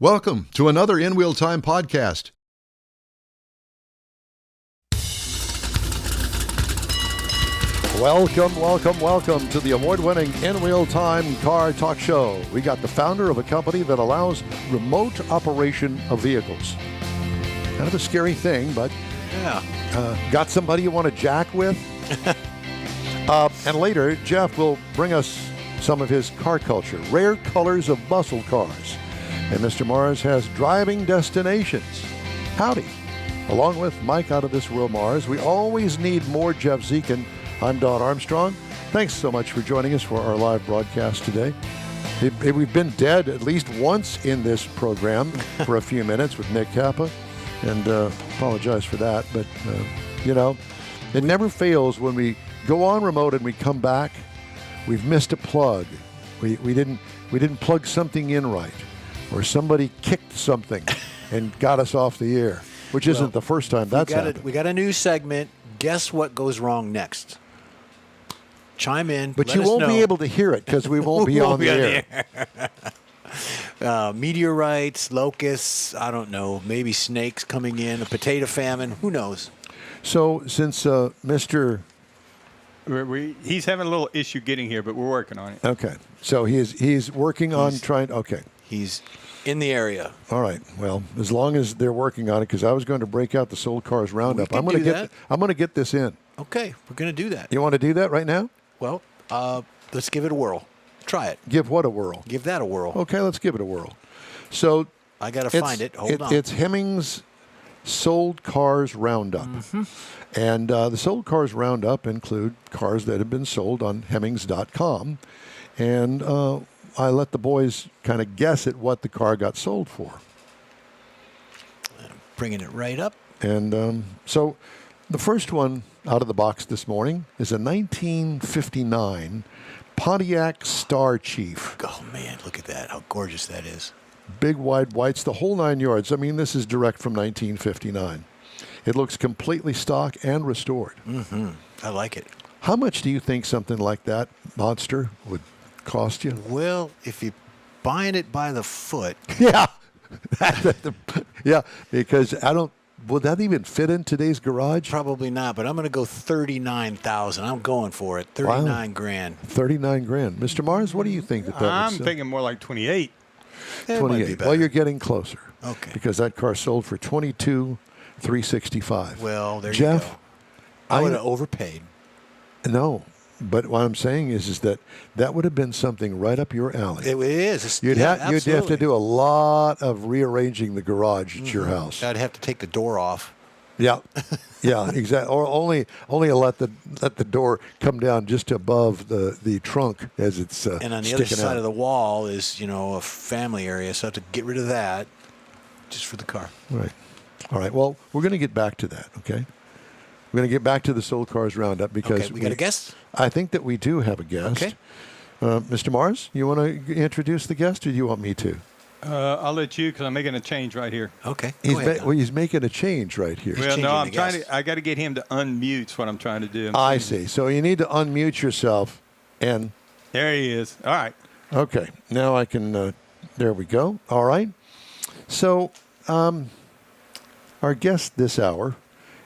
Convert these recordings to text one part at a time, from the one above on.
Welcome to another InWheelTime podcast. Welcome to the award-winning InWheelTime car talk show. We got the founder of a company that allows remote operation of vehicles. Kind of a scary thing, but got somebody you want to jack with? And later, Jeff will bring us some of his car culture, rare colors of muscle cars. And Mr. Mars has driving destinations. Howdy. Along with Mike out of this world, Mars, we always need more Jeff Zekin. I'm Don Armstrong. Thanks so much for joining us for our live broadcast today. We've been dead at least once in this program for a few minutes with Nick Kappa, and apologize for that. But, it never fails when we go on remote and we come back, we've missed a plug. We didn't plug something in right. Or somebody kicked something and got us off the air, which isn't the first time that's happened. We got a new segment. Guess what goes wrong next? Chime in. But you won't be able to hear it because we won't be on the air. Meteorites, locusts, I don't know, maybe snakes coming in, a potato famine, who knows? So since Mr. He's having a little issue getting here, but we're working on it. Okay. So he's working on trying. Okay. He's in the area. All right. Well, as long as they're working on it, because I was going to break out the Sold Cars Roundup. I'm going to get this in. Okay, we're going to do that. You want to do that right now? Well, let's give it a whirl. Try it. Give what a whirl? Give that a whirl. Okay, let's give it a whirl. So I got to find it. Hold on. It's Hemmings Sold Cars Roundup. Mm-hmm. And the Sold Cars Roundup include cars that have been sold on Hemmings.com. And I let the boys kind of guess at what the car got sold for. I'm bringing it right up. And so the first one out of the box this morning is a 1959 Pontiac Star Chief. Oh, man, look at that. How gorgeous that is. Big, wide whites, the whole 9 yards. I mean, this is direct from 1959. It looks completely stock and restored. Mm-hmm. I like it. How much do you think something like that monster would cost you? Well, if you're buying it by the foot. Yeah. Yeah, because would that even fit in today's garage? Probably not, but I'm going to go $39,000. I'm going for it. 39 grand. 39 grand. Mr. Mars, what do you think that I'm thinking more like 28. 28. Well, you're getting closer. Okay. Because that car sold for $22,365. Well, there Jeff, you go. I would have overpaid. No. But what I'm saying is that would have been something right up your alley. It is. You'd have to do a lot of rearranging the garage at your house. I'd have to take the door off. Yeah, yeah, exactly. Or only let the door come down just above the trunk as it's sticking out. And on the other side of the wall is a family area, so I have to get rid of that just for the car. Right. All right. Well, we're going to get back to that. Okay. We're going to get back to the Sold Cars Roundup because we got a guest? I think that we do have a guest. Okay. Mr. Mars, you want to introduce the guest or do you want me to? I'll let you because I'm making a change right here. Okay. He's making a change right here. Well, no, I got to get him to unmute. Is what I'm trying to do. I see. So you need to unmute yourself and... There he is. All right. Okay. Now I can... there we go. All right. So our guest this hour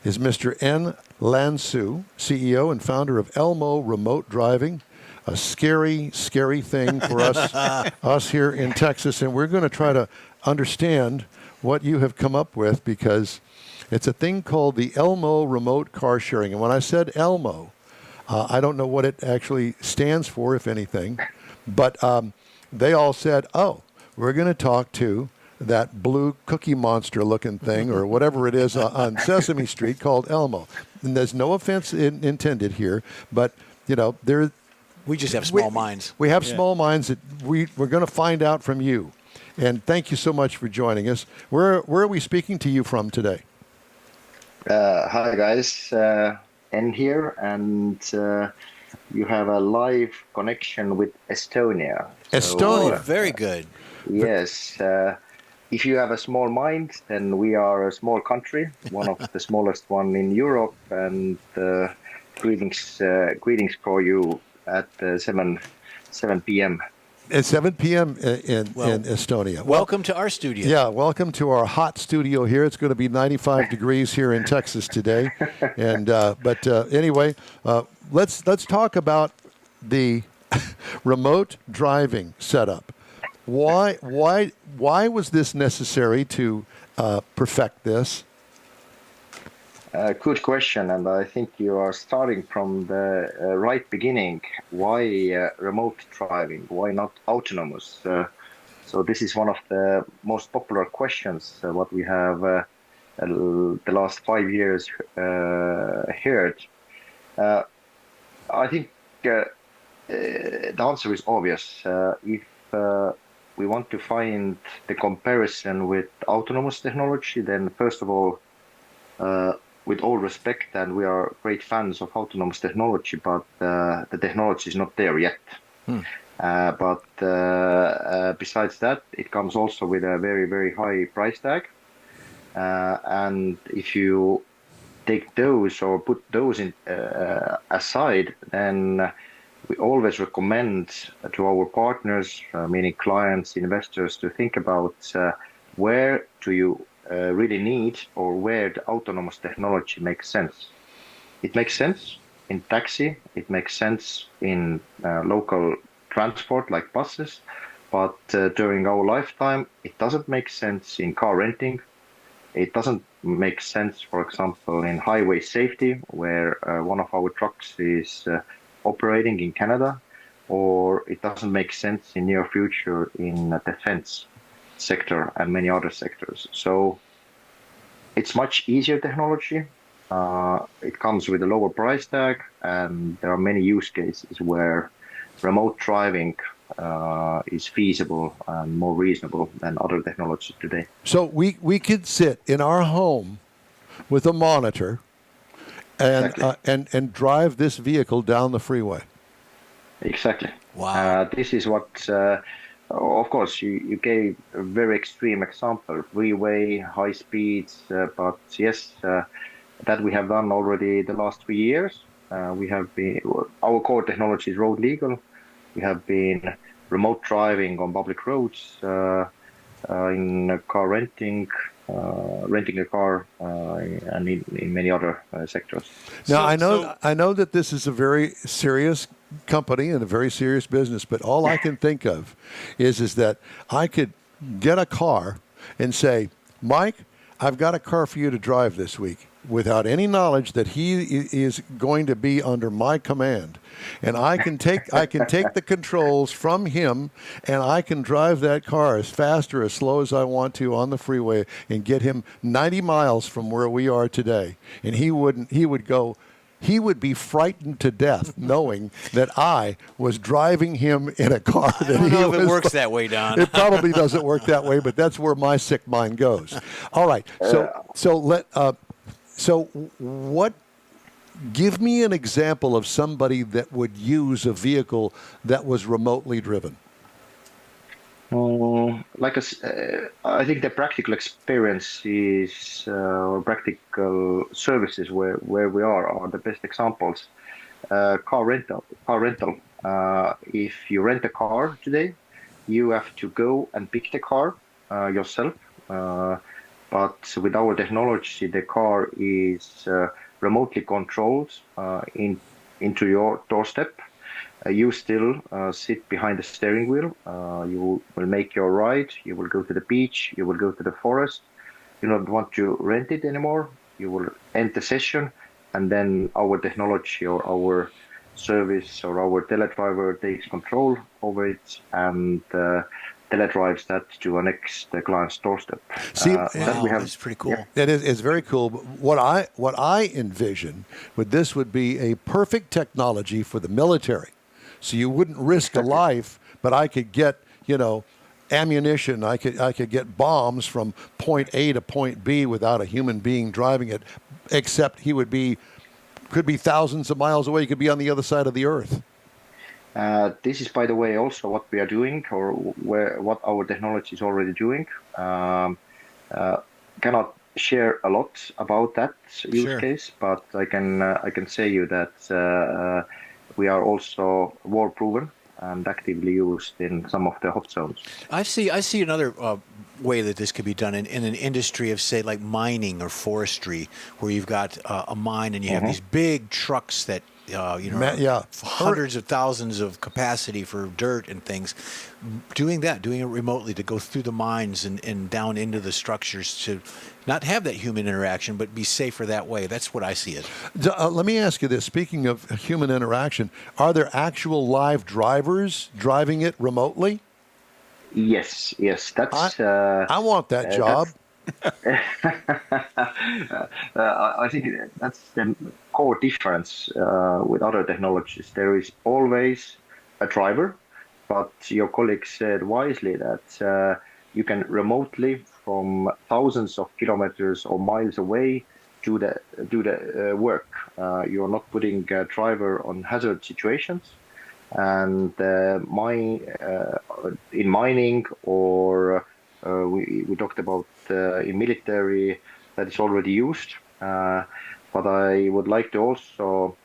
is Mr. Enn Lanoo, CEO and founder of Elmo Remote Driving, a scary, scary thing for us here in Texas. And we're going to try to understand what you have come up with because it's a thing called the Elmo Remote Car Sharing. And when I said Elmo, I don't know what it actually stands for, if anything, but they all said, we're going to talk to that blue Cookie Monster looking thing or whatever it is on Sesame Street called Elmo. And there's no offense intended here, but, we just have small minds. We have small minds that we're going to find out from you. And thank you so much for joining us. Where are we speaking to you from today? Hi, guys. Enn here, and you have a live connection with Estonia. Estonia. Oh, very good. Yes. If you have a small mind, then we are a small country, one of the smallest one in Europe, and greetings for you at 7 p.m. It's 7 p.m. in Estonia. Welcome to our studio. Yeah, welcome to our hot studio here. It's going to be 95 degrees here in Texas today. And anyway, let's talk about the remote driving setup. Why was this necessary to perfect this? Good question, and I think you are starting from the right beginning. Why remote driving? Why not autonomous? So this is one of the most popular questions what we have the last 5 years heard. I think the answer is obvious. If we want to find the comparison with autonomous technology, then first of all, with all respect, and we are great fans of autonomous technology, but the technology is not there yet. But besides that, it comes also with a very, very high price tag. And if you take those or put those in aside, then we always recommend to our partners, meaning clients, investors, to think about where do you really need or where the autonomous technology makes sense. It makes sense in taxi, it makes sense in local transport like buses, but during our lifetime, it doesn't make sense in car renting. It doesn't make sense, for example, in highway safety, where one of our trucks is operating in Canada, or it doesn't make sense in near future in defense sector and many other sectors. So it's much easier technology. It comes with a lower price tag, and there are many use cases where remote driving is feasible and more reasonable than other technologies today. So we could sit in our home with a monitor and Exactly. and drive this vehicle down the freeway. Exactly. Wow. This is what, of course, you gave a very extreme example, freeway, high speeds, but yes, that we have done already the last 3 years. Our core technology is road legal. We have been remote driving on public roads, in car renting, renting a car, and in many other sectors. Now I know that this is a very serious company and a very serious business, but all I can think of is that I could get a car and say, Mike, I've got a car for you to drive this week, without any knowledge that he is going to be under my command. And I can take the controls from him, and I can drive that car as fast or as slow as I want to on the freeway and get him 90 miles from where we are today. And he would be frightened to death knowing that I was driving him in a car that I don't know if it works that way, Don. It probably doesn't work that way, but that's where my sick mind goes. All right. So what? Give me an example of somebody that would use a vehicle that was remotely driven. I think the practical experience is, or practical services where we are the best examples. Car rental. If you rent a car today, you have to go and pick the car yourself. But with our technology, the car is remotely controlled into your doorstep. You still sit behind the steering wheel. You will make your ride. You will go to the beach. You will go to the forest. You don't want to rent it anymore. You will end the session, and then our technology or our service or our teledriver takes control over it and teledrives that to a next client's doorstep. See, that's pretty cool. Yeah. It's very cool. But what I envision with this would be a perfect technology for the military. So you wouldn't risk a life, but I could get, ammunition. I could get bombs from point A to point B without a human being driving it, except he could be thousands of miles away. He could be on the other side of the earth. This is, by the way, also what we are doing, or what our technology is already doing. Cannot share a lot about that use case, but I can say you that we are also war proven. and actively used in some of the hot zones. I see another way that this could be done in an industry of, say, like mining or forestry, where you've got a mine and you have these big trucks that hundreds of thousands of capacity for dirt and things. Doing it remotely to go through the mines and down into the structures to not have that human interaction, but be safer that way. That's what I see it. Let me ask you this. Speaking of human interaction, are there actual live drivers driving it remotely? Yes. That's. I want that job. I think that's the core difference with other technologies. There is always a driver, but your colleague said wisely that you can remotely, from thousands of kilometers or miles away, do the work. You're not putting a driver on hazard situations. And in mining, or we talked about in military, that is already used. But I would like to also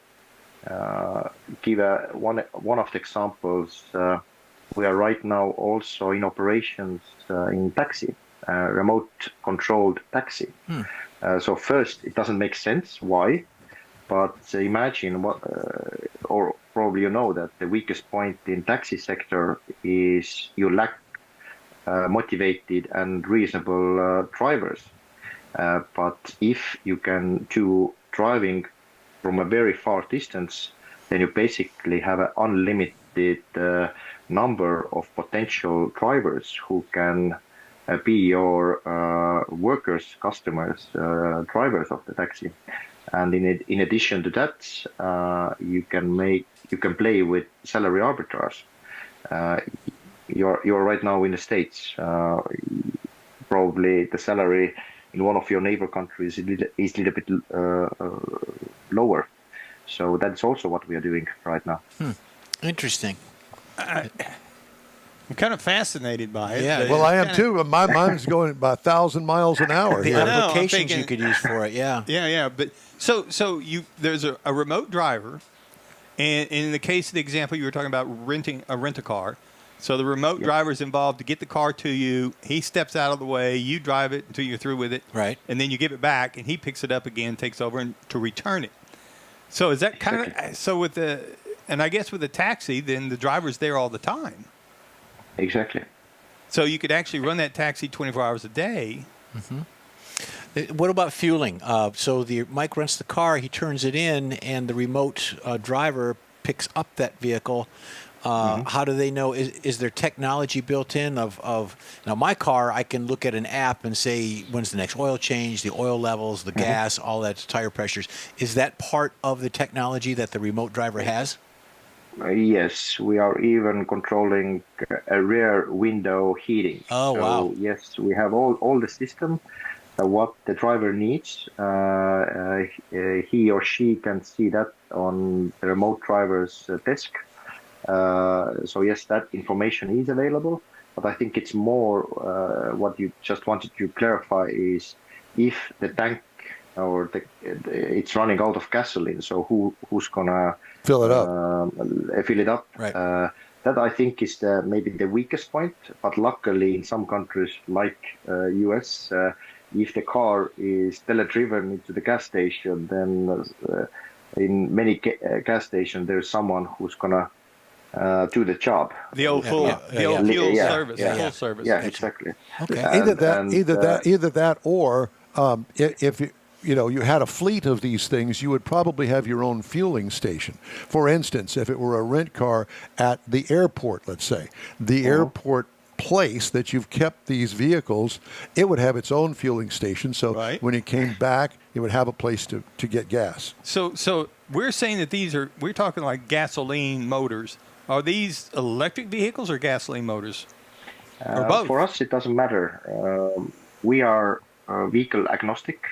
give one of the examples. We are right now also in operations in taxi, remote controlled taxi. So first, it doesn't make sense. Why? But imagine or probably you know that the weakest point in taxi sector is you lack motivated and reasonable drivers. But if you can do driving from a very far distance, then you basically have an unlimited number of potential drivers who can be your workers, customers, drivers of the taxi. And in addition to that, you can play with salary arbitrage. You're right now in the States. Probably the salary in one of your neighbor countries is a little bit lower. So that's also what we are doing right now. Interesting. I'm kind of fascinated by it. Yeah. Well, I am too. My mind's going about 1,000 miles an hour The here. applications you could use for it, yeah. Yeah. But so there's a remote driver, and in the case of the example you were talking about, rent a car. So the remote driver is involved to get the car to you. He steps out of the way. You drive it until you're through with it. Right. And then you give it back, and he picks it up again, takes over, and to return it. So is that kind of so with the? And I guess with the taxi, then the driver's there all the time. Exactly. So you could actually run that taxi 24 hours a day. Mm-hmm. What about fueling? So Mike rents the car, he turns it in, and the remote driver picks up that vehicle. How do they know? Is there technology built in of now my car? I can look at an app and say when's the next oil change, the oil levels, the gas, all that, tire pressures. Is that part of the technology that the remote driver has? Yes, we are even controlling a rear window heating. Oh, so, wow. Yes, we have all the system. What the driver needs, he or she can see that on the remote driver's desk. So yes, that information is available. But I think it's more what you just wanted to clarify is if the tank or it's running out of gasoline. So who's gonna fill it up? Fill it up. Right. That I think is maybe the weakest point. But luckily, in some countries like US, if the car is tele-driven into the gas station, then in many gas stations there's someone who's gonna do the job. The old full service. Yeah, full service. Yeah, exactly. Okay. Either that, or if you had a fleet of these things, you would probably have your own fueling station. For instance, if it were a rent car at the airport, let's say, the airport place that you've kept these vehicles, it would have its own fueling station. So when it came back, it would have a place to get gas. So we're saying that we're talking like gasoline motors. Are these electric vehicles or gasoline motors? Or both? For us, it doesn't matter. We are vehicle agnostic.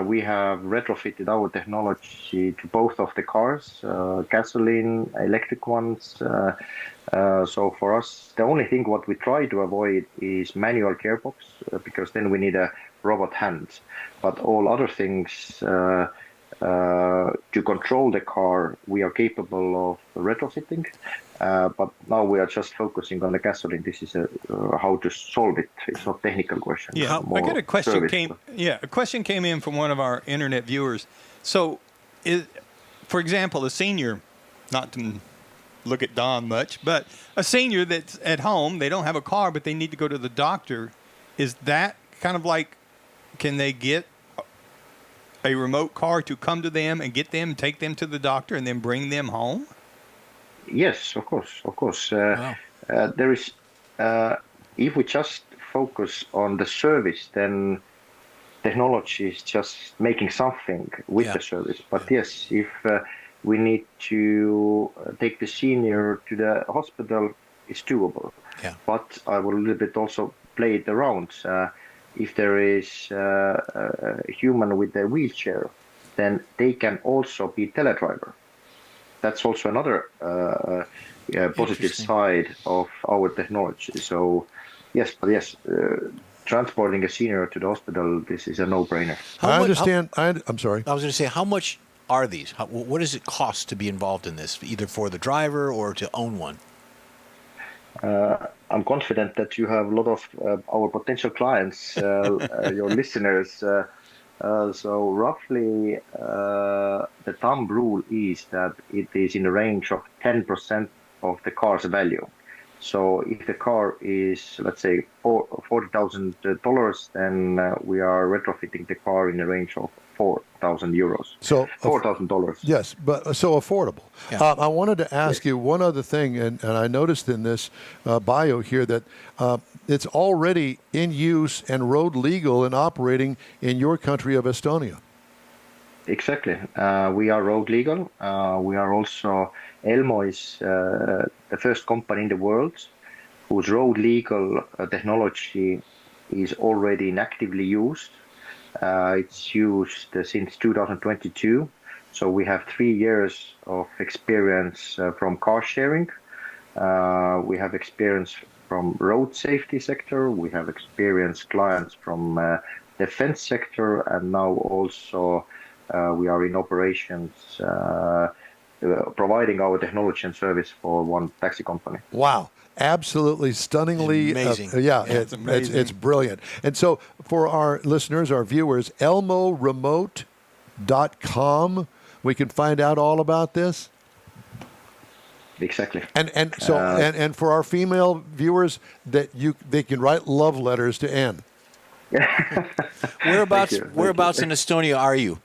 We have retrofitted our technology to both of the cars, gasoline, electric ones. So for us, the only thing what we try to avoid is manual gearbox, because then we need a robot hand. But all other things, to control the car, we are capable of retrofitting, but now we are just focusing on the gasoline. This is how to solve it. It's not technical question. Yeah, I got a question a question came in from one of our internet viewers. So, for example, a senior, not to look at Don much, but a senior that's at home, they don't have a car, but they need to go to the doctor. Is that kind of like, can they get a remote car to come to them and get them, take them to the doctor, and then bring them home? Yes, of course. Wow. There is, if we just focus on the service, then technology is just making something with the service. But yes, if we need to take the senior to the hospital, it's doable. Yeah. But I will a little bit also play it around. If there is a human with a wheelchair, then they can also be teledriver. That's also another positive side of our technology. So, yes, transporting a senior to the hospital, this is a no-brainer. I understand. I'm sorry. I was going to say, how much are these? What does it cost to be involved in this, either for the driver or to own one? I'm confident that you have a lot of our potential clients, your listeners. So roughly, the thumb rule is that it is in the range of 10% of the car's value. So if the car is, let's say, $40,000, then we are retrofitting the car in the range of 4,000 euros. So $4,000. Yes, but so affordable. Yeah. I wanted to ask you one other thing, and I noticed in this bio here that it's already in use and road legal and operating in your country of Estonia. Exactly. We are road legal. We are also, Elmo is the first company in the world whose road legal technology is already actively used. It's used since 2022. So we have 3 years of experience from car sharing. We have experience from road safety sector. We have experienced clients from defense sector, and now also we are in operations providing our technology and service for one taxi company. Wow. Absolutely stunningly amazing. It's amazing. It's brilliant. And so for our listeners, our viewers, elmoremote.com, we can find out all about this. Exactly. And for our female viewers, that they can write love letters to Enn. Whereabouts in Estonia are you?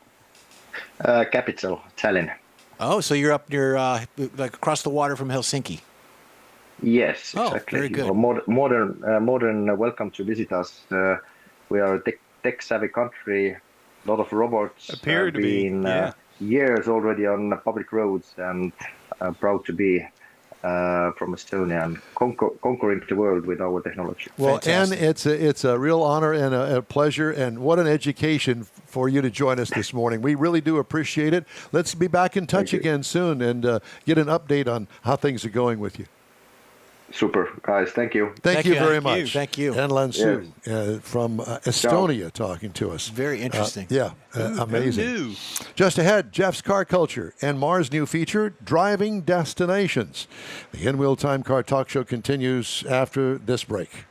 Capital, Tallinn. Oh, so you're up near like across the water from Helsinki. Yes, oh, exactly. Very good. Modern welcome to visit us. We are a tech-savvy country. A lot of robots. Appear to be. Years already on public roads, and proud to be from Estonia and conquering the world with our technology. Well, Fantastic. Enn, it's a real honor and a pleasure, and what an education for you to join us this morning. We really do appreciate it. Let's be back in touch again soon and get an update on how things are going with you. Super, guys. Thank you. Thank you very much. Thank you. Enn Lanoo from Estonia talking to us. Very interesting. Amazing. Who knew? Just ahead, Jeff's Car Culture and Mars' new feature, Driving Destinations. The InWheelTime Car Talk Show continues after this break.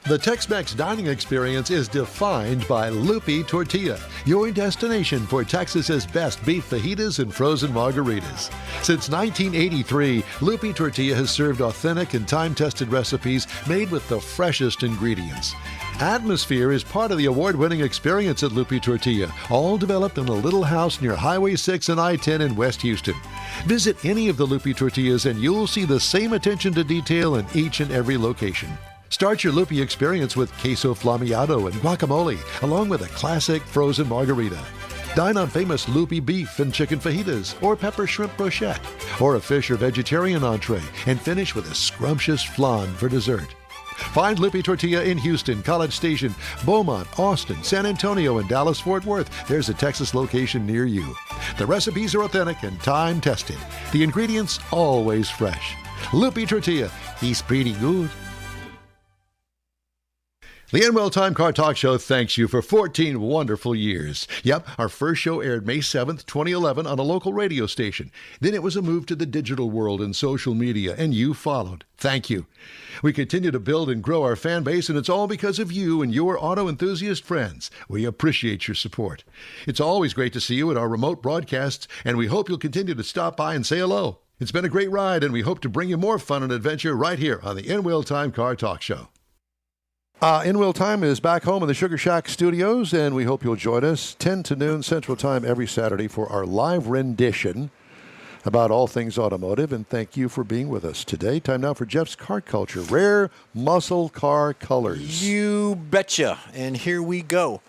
The Tex-Mex dining experience is defined by Lupi Tortilla, your destination for Texas's best beef fajitas and frozen margaritas. Since 1983, Lupi Tortilla has served authentic and time-tested recipes made with the freshest ingredients. Atmosphere is part of the award-winning experience at Lupi Tortilla, all developed in a little house near Highway 6 and I-10 in West Houston. Visit any of the Lupi Tortillas and you'll see the same attention to detail in each and every location. Start your Lupi experience with queso flammeado and guacamole, along with a classic frozen margarita. Dine on famous Lupi beef and chicken fajitas, or pepper shrimp brochette, or a fish or vegetarian entree, and finish with a scrumptious flan for dessert. Find Lupi Tortilla in Houston, College Station, Beaumont, Austin, San Antonio, and Dallas-Fort Worth. There's a Texas location near you. The recipes are authentic and time-tested. The ingredients always fresh. Lupi Tortilla, he's pretty good. The InWheelTime Car Talk Show thanks you for 14 wonderful years. Yep, our first show aired May 7th, 2011 on a local radio station. Then it was a move to the digital world and social media, and you followed. Thank you. We continue to build and grow our fan base, and it's all because of you and your auto enthusiast friends. We appreciate your support. It's always great to see you at our remote broadcasts, and we hope you'll continue to stop by and say hello. It's been a great ride, and we hope to bring you more fun and adventure right here on the InWheelTime Car Talk Show. InWheelTime is back home in the Sugar Shack studios, and we hope you'll join us 10 to noon Central Time every Saturday for our live rendition about all things automotive. And thank you for being with us today. Time now for Jeff's Car Culture, rare muscle car colors. You betcha. And here we go.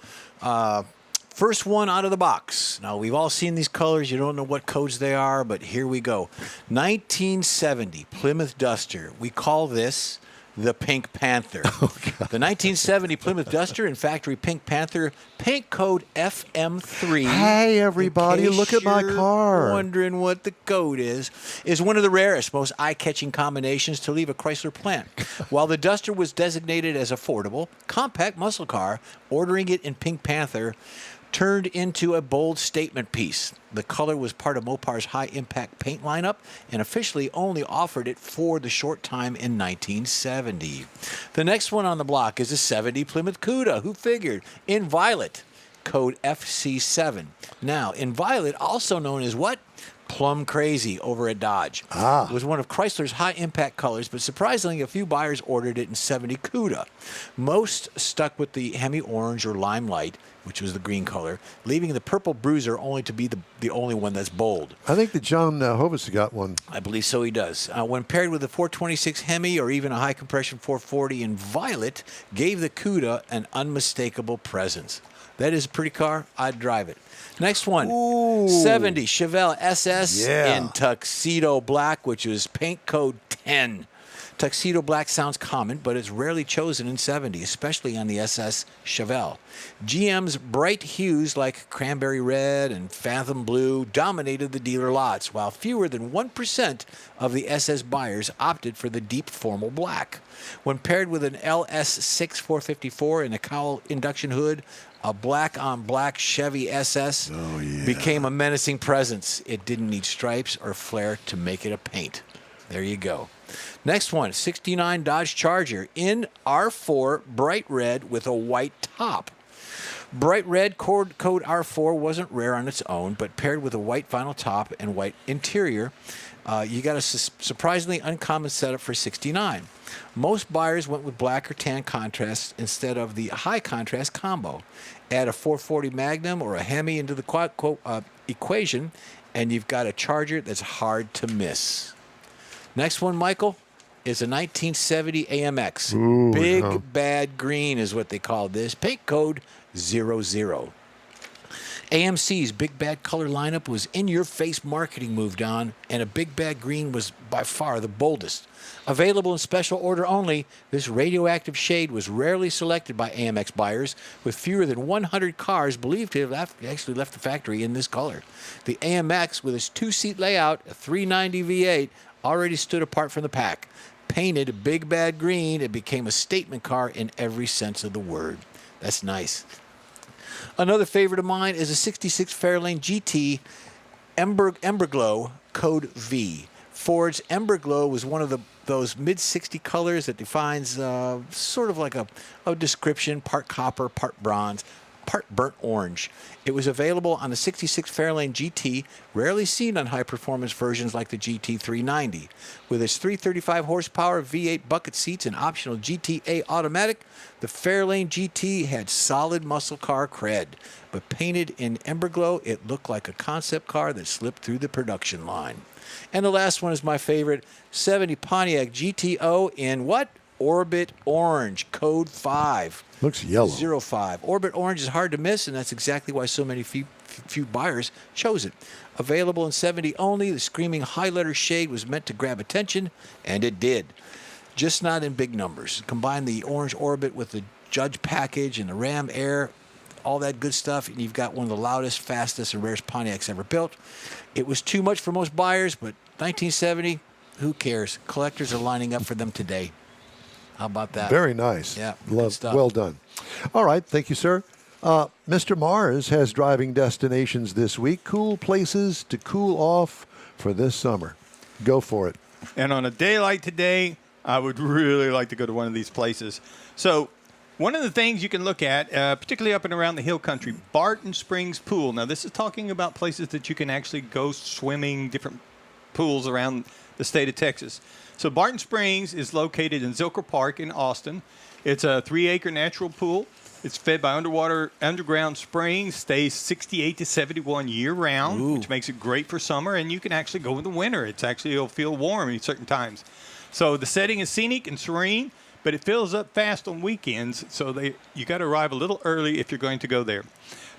First one out of the box. Now, we've all seen these colors. You don't know what codes they are, but here we go. 1970 Plymouth Duster. We call this the Pink Panther. Oh, the 1970 Plymouth Duster in factory Pink Panther, paint code FM3. Hey, everybody, look at my car. Wondering what the code is one of the rarest, most eye-catching combinations to leave a Chrysler plant. While the Duster was designated as affordable, compact muscle car, ordering it in Pink Panther turned into a bold statement piece. The color was part of Mopar's high-impact paint lineup and officially only offered it for the short time in 1970. The next one on the block is a 70 Plymouth Cuda. Who figured? In violet, code FC7. Now, in violet, also known as what? Plum Crazy over at Dodge. It was one of Chrysler's high-impact colors, but surprisingly, a few buyers ordered it in 70 Cuda. Most stuck with the Hemi Orange or Limelight, which was the green color, leaving the purple Bruiser only to be the only one that's bold. I think that John Hovis got one. I believe so, he does. When paired with the 426 Hemi or even a high-compression 440 in violet, gave the Cuda an unmistakable presence. That is a pretty car. I'd drive it. Next one, 70 Chevelle SS in Tuxedo Black, which is paint code 10. Tuxedo Black sounds common, but it's rarely chosen in 70, especially on the SS Chevelle. GM's bright hues like Cranberry Red and Phantom Blue dominated the dealer lots, while fewer than 1% of the SS buyers opted for the deep formal black. When paired with an LS6 454 and a cowl induction hood, a black-on-black Chevy SS became a menacing presence. It didn't need stripes or flare to make it a paint. There you go. Next one, 69 Dodge Charger in R4 bright red with a white top. Bright red code R4 wasn't rare on its own, but paired with a white vinyl top and white interior, you got a surprisingly uncommon setup for 69. Most buyers went with black or tan contrast instead of the high contrast combo. Add a 440 Magnum or a Hemi into the equation, and you've got a Charger that's hard to miss. Next one, Michael, is a 1970 AMX. Big Bad Green is what they call this. Paint code 00. AMC's Big Bad color lineup was in-your-face marketing moved on, and a Big Bad Green was by far the boldest. Available in special order only, this radioactive shade was rarely selected by AMX buyers, with fewer than 100 cars believed to have actually left the factory in this color. The AMX, with its two-seat layout, a 390 V8, already stood apart from the pack. Painted Big Bad Green, it became a statement car in every sense of the word. That's nice. Another favorite of mine is a 66 Fairlane GT Emberglow code V. Ford's Emberglow was one of those mid-60 colors that defines sort of like a description, part copper, part bronze, part burnt orange. It was available on the 66 Fairlane GT, rarely seen on high-performance versions like the GT390. With its 335 horsepower V8 bucket seats and optional GTA automatic, the Fairlane GT had solid muscle car cred. But painted in Emberglow, it looked like a concept car that slipped through the production line. And the last one is my favorite, 70 Pontiac GTO in what? Orbit Orange, code 5. Looks yellow. 05. Orbit Orange is hard to miss, and that's exactly why so many few buyers chose it. Available in 70 only, the screaming high-letter shade was meant to grab attention, and it did. Just not in big numbers. Combine the orange Orbit with the Judge package and the Ram Air, all that good stuff, and you've got one of the loudest, fastest, and rarest Pontiacs ever built. It was too much for most buyers, but 1970, who cares? Collectors are lining up for them today. How about that? Very nice. Yeah, Well done. All right, thank you, sir. Mr. Mars has driving destinations this week. Cool places to cool off for this summer. Go for it. And on a day like today, I would really like to go to one of these places. So one of the things you can look at, particularly up and around the hill country, Barton Springs Pool. Now, this is talking about places that you can actually go swimming, different pools around the state of Texas. So Barton Springs is located in Zilker Park in Austin. It's a 3-acre natural pool. It's fed by underground springs, stays 68 to 71 year-round, which makes it great for summer, and you can actually go in the winter. It'll feel warm at certain times. So the setting is scenic and serene, but it fills up fast on weekends, so you got to arrive a little early if you're going to go there.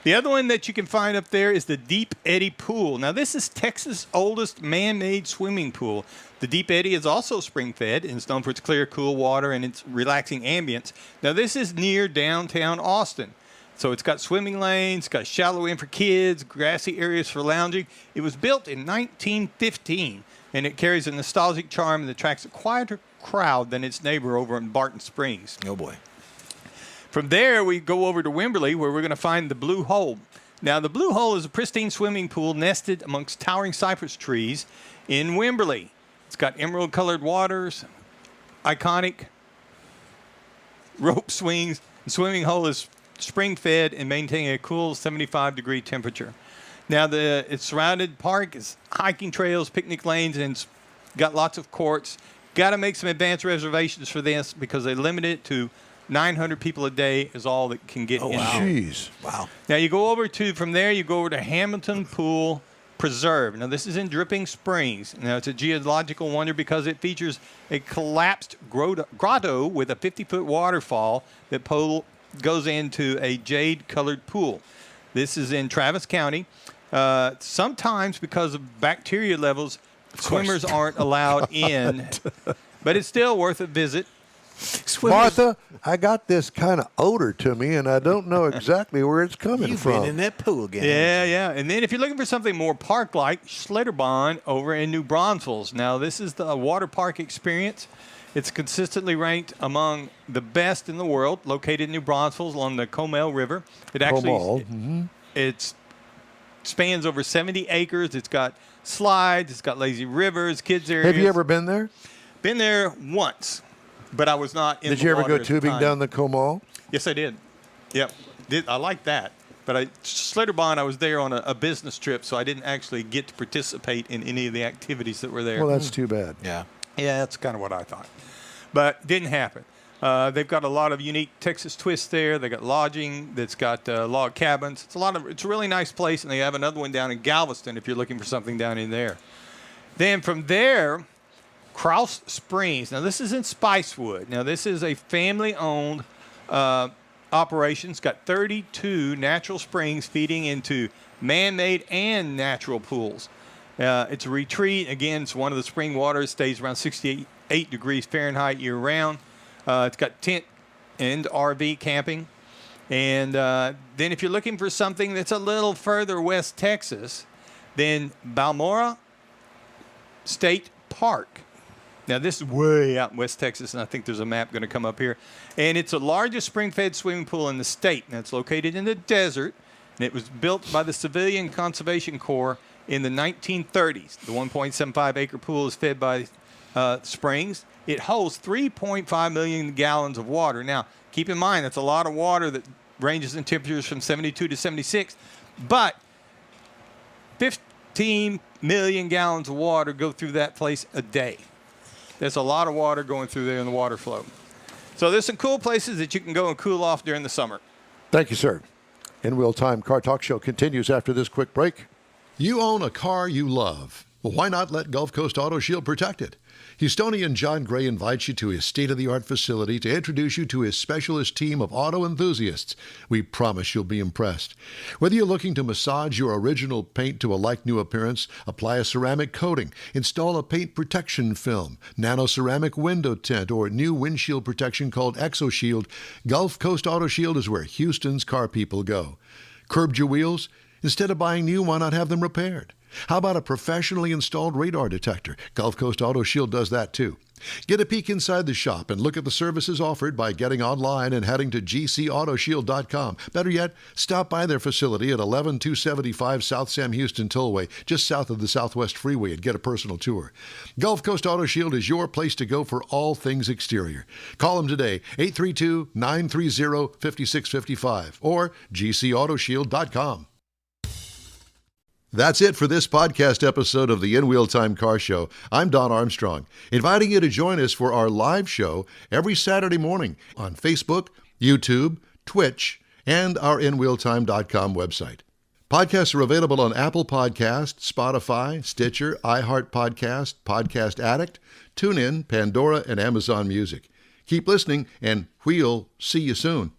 The other one that you can find up there is the Deep Eddy Pool. Now, this is Texas' oldest man-made swimming pool. The Deep Eddy is also spring-fed and is known for its clear, cool water and its relaxing ambience. Now, this is near downtown Austin. So it's got swimming lanes, got shallow end for kids, grassy areas for lounging. It was built in 1915, and it carries a nostalgic charm and attracts a quieter crowd than its neighbor over in Barton Springs. Oh, boy. From there, we go over to Wimberley, where we're going to find the Blue Hole. Now, the Blue Hole is a pristine swimming pool nested amongst towering cypress trees in Wimberley. It's got emerald-colored waters, iconic rope swings. The swimming hole is spring-fed and maintaining a cool 75-degree temperature. Now, its surrounded park is hiking trails, picnic lanes, and it's got lots of courts. Got to make some advance reservations for this because they limit it to 900 people a day is all that can get in. Wow. Jeez. Wow. Now, from there, you go over to Hamilton Pool Preserve. Now, this is in Dripping Springs. Now, it's a geological wonder because it features a collapsed grotto with a 50-foot waterfall that goes into a jade-colored pool. This is in Travis County. Sometimes, because of bacteria levels, swimmers aren't allowed in, but it's still worth a visit. Martha, I got this kind of odor to me, and I don't know exactly where it's coming from. You've been in that pool again. Yeah. And then if you're looking for something more park-like, Schlitterbahn over in New Braunfels. Now, this is the water park experience. It's consistently ranked among the best in the world, located in New Braunfels along the Comal River. It spans over 70 acres. It's got slides. It's got lazy rivers, kids areas. Have you ever been there? Been there once. But I was not in the water. Did you ever go tubing down the Comal? Yes, I did. Yep. I like that. But Schlitterbahn, I was there on a business trip, so I didn't actually get to participate in any of the activities that were there. Well, that's too bad. Yeah. Yeah, that's kind of what I thought. But didn't happen. They've got a lot of unique Texas twists there. They got lodging that's got log cabins. It's a really nice place, and they have another one down in Galveston if you're looking for something down in there. Then from there, Krause Springs. Now, this is in Spicewood. Now, this is a family-owned operation. It's got 32 natural springs feeding into man-made and natural pools. It's a retreat. Again, it's one of the spring waters. Stays around 68 degrees Fahrenheit year-round. It's got tent and RV camping. And then if you're looking for something that's a little further west Texas, then Balmora State Park. Now, this is way out in West Texas, and I think there's a map going to come up here. And it's the largest spring-fed swimming pool in the state. Now, it's located in the desert, and it was built by the Civilian Conservation Corps in the 1930s. The 1.75-acre pool is fed by springs. It holds 3.5 million gallons of water. Now, keep in mind, that's a lot of water that ranges in temperatures from 72 to 76. But 15 million gallons of water go through that place a day. There's a lot of water going through there in the water flow. So there's some cool places that you can go and cool off during the summer. Thank you, sir. InWheelTime Car Talk Show continues after this quick break. You own a car you love. Well, why not let Gulf Coast Auto Shield protect it? Houstonian John Gray invites you to his state-of-the-art facility to introduce you to his specialist team of auto enthusiasts. We promise you'll be impressed. Whether you're looking to massage your original paint to a like-new appearance, apply a ceramic coating, install a paint protection film, nano-ceramic window tint, or new windshield protection called ExoShield, Gulf Coast Auto Shield is where Houston's car people go. Curbed your wheels? Instead of buying new, why not have them repaired? How about a professionally installed radar detector? Gulf Coast Auto Shield does that too. Get a peek inside the shop and look at the services offered by getting online and heading to gcautoshield.com. Better yet, stop by their facility at 11275 South Sam Houston Tollway, just south of the Southwest Freeway, and get a personal tour. Gulf Coast Auto Shield is your place to go for all things exterior. Call them today, 832-930-5655 or gcautoshield.com. That's it for this podcast episode of the InWheelTime Car Show. I'm Don Armstrong, inviting you to join us for our live show every Saturday morning on Facebook, YouTube, Twitch, and our InWheelTime.com website. Podcasts are available on Apple Podcasts, Spotify, Stitcher, iHeart Podcast, Podcast Addict, TuneIn, Pandora, and Amazon Music. Keep listening, and we'll see you soon.